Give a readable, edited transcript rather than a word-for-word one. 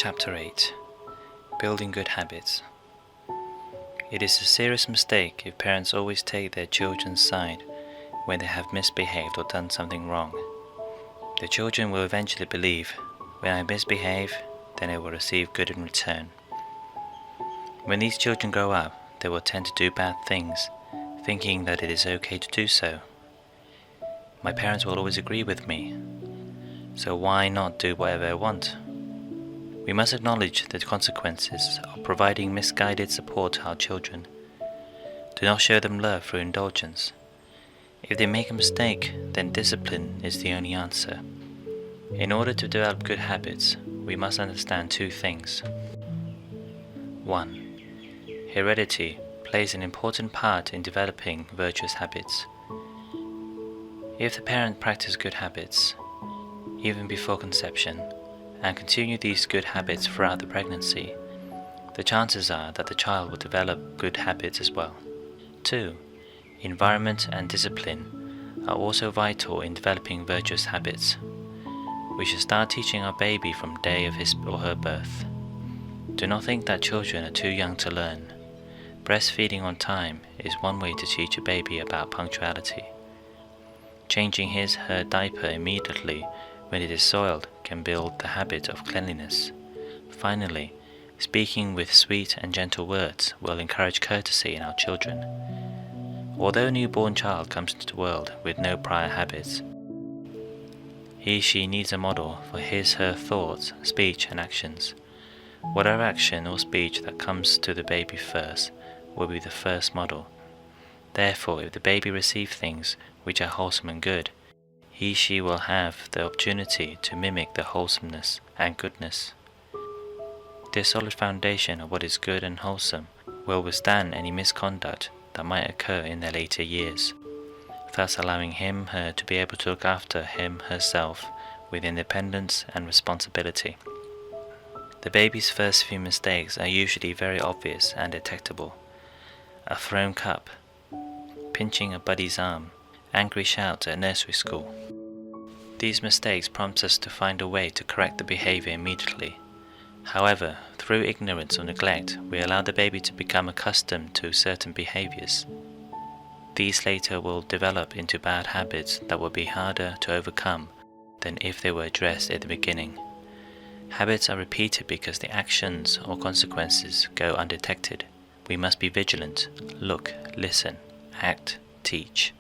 Chapter 8. Building Good Habits. It is a serious mistake if parents always take their children's side when they have misbehaved or done something wrong. The children will eventually believe, when I misbehave, then I will receive good in return. When these children grow up, they will tend to do bad things, thinking that it is okay to do so. My parents will always agree with me, so why not do whatever I want? We must acknowledge the consequences of providing misguided support to our children. Do not show them love through indulgence. If they make a mistake, then discipline is the only answer. In order to develop good habits, we must understand two things. 1. Heredity plays an important part in developing virtuous habits. If the parent practices good habits, even before conception, and continue these good habits throughout the pregnancy, the chances are that the child will develop good habits as well. 2. Environment and discipline are also vital in developing virtuous habits. We should start teaching our baby from the day of his or her birth. Do not think that children are too young to learn. Breastfeeding on time is one way to teach a baby about punctuality. Changing his/her diaper immediately when it is soiled can build the habit of cleanliness. Finally, speaking with sweet and gentle words will encourage courtesy in our children. Although a newborn child comes into the world with no prior habits, he/she needs a model for his/her thoughts, speech, and actions. Whatever action or speech that comes to the baby first will be the first model. Therefore, if the baby receives things which are wholesome and good, he/she will have the opportunity to mimic the wholesomeness and goodness. This solid foundation of what is good and wholesome will withstand any misconduct that might occur in their later years, thus allowing him/her to be able to look after him/herself with independence and responsibility. The baby's first few mistakes are usually very obvious and detectable. A thrown cup, pinching a buddy's arm, angry shouts at nursery school. These mistakes prompt us to find a way to correct the behavior immediately. However, through ignorance or neglect, we allow the baby to become accustomed to certain behaviors. These later will develop into bad habits that will be harder to overcome than if they were addressed at the beginning. Habits are repeated because the actions or consequences go undetected. We must be vigilant, look, listen, act, teach.